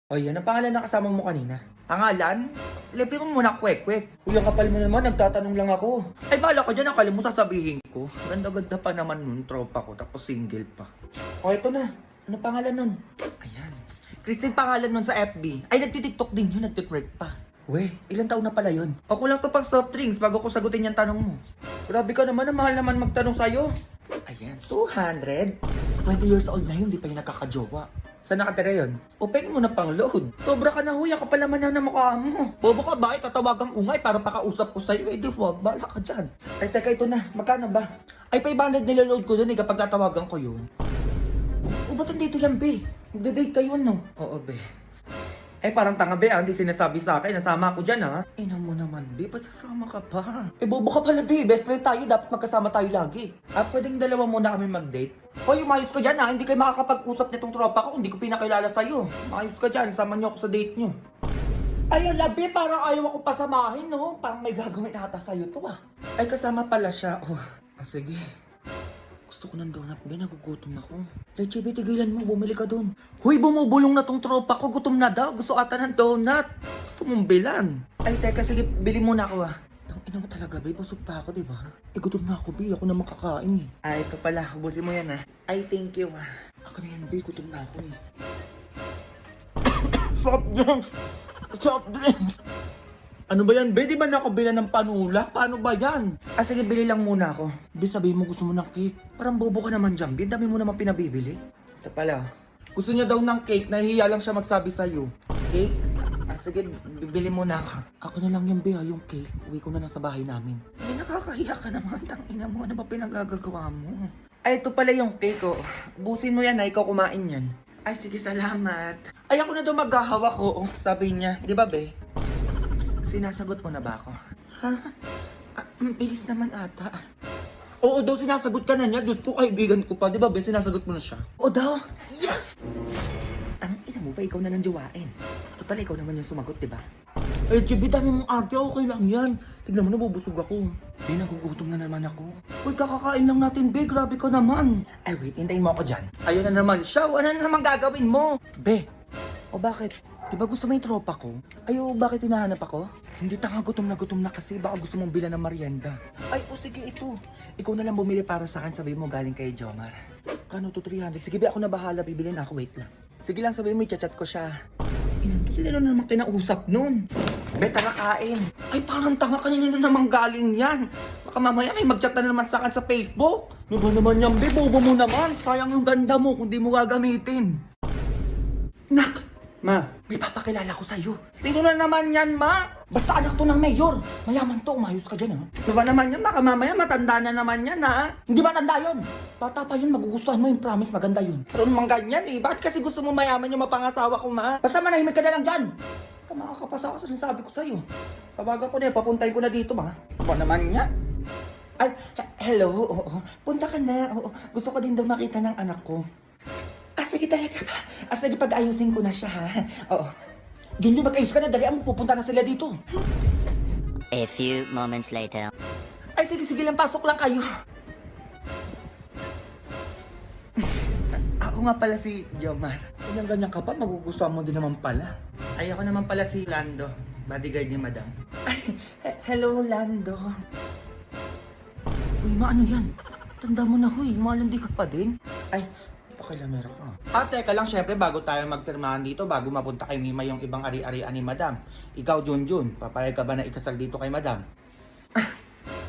O yan, ang pangalan ng kasama mo kanina. Pangalan? Libre mo muna, kwek-kwek. Uy, ang kapal mo naman, nagtatanong lang ako. Ay, bala ka dyan, akala mo sasabihin ko. Ganda-ganda pa naman nun, tropa ko, tapos single pa. O, ito na. Ano pangalan nun? Ayan. Christine pangalan nun sa FB. Ay, nagtitiktok din yun, nagtitwerk pa. We, ilang taon na pala yun? Ako lang to pang soft drinks bago ko sagutin yung tanong mo. Grabe ka naman, ang mahal naman magtanong sa'yo. Ayan, 200? 20 years old na yun, di pa yung nakakajowa. Saan nakatira yun? Open mo na pang load. Sobra ka na huy, ang kapal naman na mukha mo. Bobo ka ba? Tatawagang ungay para pakausap ko sa'yo. Eh di wag, bala ka dyan. Ay teka, ito na. Magkano ba? Ay 500 niloload ko dun eh kapag tatawagan ko yun. O ba't dito yan, be? Magda-date kayo, no? Oo, be. Eh parang tanga, be, hindi sinasabi sa akin. Nasama ako dyan, ha? Ina mo naman, be. Ba't sasama ka pa? Eh bobo ka pala, be. Best friend tayo. Dapat magkasama tayo lagi. Pwedeng dalawa muna kami mag-date? Hoy, umayos ka dyan, ha? Hindi kayo makakapag-usap nitong tropa ko kung hindi ko pinakilala sa'yo. Umayos ka dyan. Sama niyo ako sa date niyo. Ayun, labi. Parang ayaw ako pasamahin, no? Parang may gagawin ata sa'yo to, ah. Ay, kasama pala siya. Oh, sige. Gusto ko ng donut, be. Nagugutom ako. Leche, be, tigilan mo. Bumili ka dun. Huy, bumubulong na tong tropa ko. Gutom na daw. Gusto ata ng donut. Gusto mong bilan. Ay, teka. Sige, bili muna ako, ah. Ina mo talaga, be. Busog pa ako, diba? Gutom na ako, be. Ako na makakain, eh. Ay, ito pala. Ubusin mo yan, ah. Ay, thank you, ah. Ako na yan, be. Gutom na ako, eh. Soft drinks! Soft drinks! Ano ba yan, be? Di ba nakabila ng panula? Paano ba yan? Sige, bili lang muna ako. Di sabihin mo gusto mo ng cake. Parang bobo ka naman dyan, be. Dami mo naman pinabibili. Ito pala. Gusto niya daw ng cake. Nahihiya lang siya magsabi sa'yo. Cake? Sige, bibili muna ako. Ako na lang yung be, yung cake. Uwi ko na lang sa bahay namin. Ay, nakakahiya ka naman. Tangina mo, ano ba pinagagagawa mo? Ay, ito pala yung cake, oh. Busin mo yan, na ikaw kumain yan. Ay, sige, salamat. Ay, ako na daw maghahawak, oh. Sabi niya. Di ba, be? Sinasagot mo na ba ako? Ha? Bilis naman ata. Oo daw, sinasagot ka na niya. Diyos ko, kaibigan ko pa. Di ba, be? Sinasagot mo na siya. Oo daw. Yes! Ang ina mo ba, ikaw na lang jowain. Total, ikaw naman yung sumagot, di ba? Eh, Chibi, dami mong arte. Okay lang yan. Tignan mo, nabubusog ako. Be, nagugutom na naman ako. Uy, kakakain lang natin, be. Grabe ka naman. Ay, wait. Hintayin mo ako dyan. Ayun na naman siya. Ano na naman gagawin mo? Be. O bakit? Di ba gusto mo yung tropa ko? Ayo, bakit hinahanap ako? Hindi, tanga, gutom na kasi. Baka gusto mong bilan ng merienda. Ay, sige, ito. Ikaw na lang bumili para sa akin. Sabihin mo galing kay Jomar. Kano to 300? Sige, be, ako na bahala. Bibili na ako. Wait lang. Sige lang, sabihin mo, i-chat ko siya. Inanto sila na naman kinausap nun. Be, tara kain. Ay, parang tanga, kanina na naman galing yan. Baka mamaya may mag-chat na naman sa akin sa Facebook. Ano ba naman yan, be? Bobo mo naman. Sayang yung ganda mo kung di mo gagamitin. Nak! Ma, may papakilala ko sa'yo. Sino na naman yan, ma? Basta anak to ng mayor. Mayaman to, umayos ka dyan, ha? Ano ba naman yan? Baka mamaya matanda na naman yan, ha? Hindi matanda yun. Bata pa yun, magugustuhan mo yung promise, maganda yun. Pero naman ganyan, eh. Bakit kasi gusto mo mayaman yung mapangasawa ko, ma? Basta manahimik ka na lang dyan. Makakapasa ako sa sinasabi ko sa'yo. Pabaga ko na, papuntahin ko na dito, ma. Ano naman yan? Ay, hello, oo. Punta ka na, oo. Gusto ko din daw makita ng anak ko. Sige talaga ba? Sige, pag-ayusin ko na siya, ha? Oo. Junjun, mag-ayos ka na. Dali mo, pupunta na sila dito. A few moments later. Ay, sige lang. Pasok lang kayo. Ako nga pala si Jomar. Ganyan ka pa, magugustuhan mo din naman pala. Ay, ako naman pala si Lando. Bodyguard ni Madam. Ay, hello, Lando. Uy, ano yan? Tanda mo na, huy. Malandi ka pa din. Ay, pakilamero ka. Teka lang, syempre, bago tayo magpirmahan dito, bago mapunta kay Mima yung ibang ari-arian ni Madam. Ikaw, Junjun, papayag ka ba na ikasal dito kay Madam?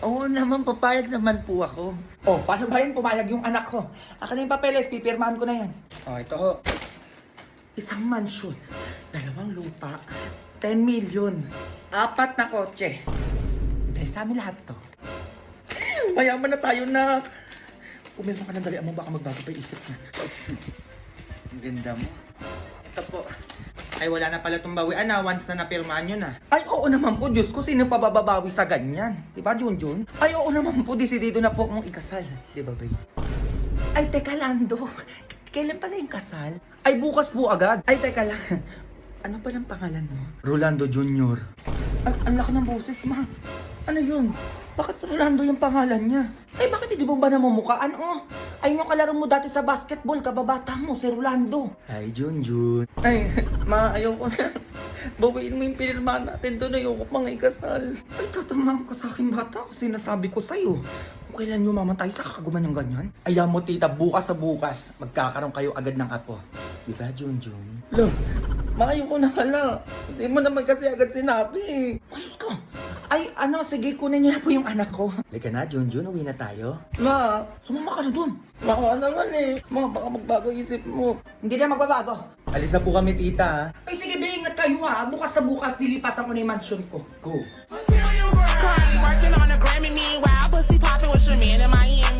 Oo naman, papayag naman po ako. Oh, paano ba yan? Pumayag yung anak ko. Akin na yung papeles, pipirmahan ko na yan. Oh, ito ho. Isang mansyon, 2 lupa, 10 million, 4 na kotse. Dahil sa amin lahat to. Mayaman na tayo na. Pumirma ka ng dali mo, baka magbago pa yung isip na. Ang ganda mo. Ito po. Ay, wala na pala itong bawian na. Once na napirmahan nyo na. Ay, oo naman po. Diyos ko, sino pa bababawi sa ganyan? Diba, Junjun? Ay, oo naman po. Desidido na po akong ikasal. Diba, babe? Ay, teka, Lando. Kailan pala yung kasal? Ay, bukas po agad. Ay, teka lang. Ano palang pangalan mo? Rolando Jr. Ang laki ng boses, ma. Ano yun? Bakit Rolando yung pangalan niya? Ay, bakit hindi mo ba namumukhaan? Oh, ayun yung kalaro mo dati sa basketball, kababata mo, si Rolando. Ay, Junjun. Ay, ma, ayoko na. Bawiin mo yung pinirmahan natin doon, ayoko pang ikasal. Ay, tatama ka sa akin bata kasi sinasabi ko sa'yo. Kung kailan nyo mamatay sa kakaguman ng ganyan? Ayaw mo tita, bukas sa bukas, magkakaroon kayo agad ng apo. Diba, Junjun? Lo, ma, ayoko na hala. Hindi mo naman kasi agad sinabi. Ayos ka. Ay, ano, sige, kunin niyo na po yung anak ko. Halika na, Junjun, uwi na tayo. Ma, sumama ka na dun. Baka naman eh. Ma, baka magbago isip mo. Hindi na magbabago. Alis na po kami, tita, ha? Ay, sige, ingat kayo, ha? Bukas na bukas, dilipatan ko na yung mansion ko. Go. Working on a Grammy, meanwhile, pussy poppin' with your man in Miami.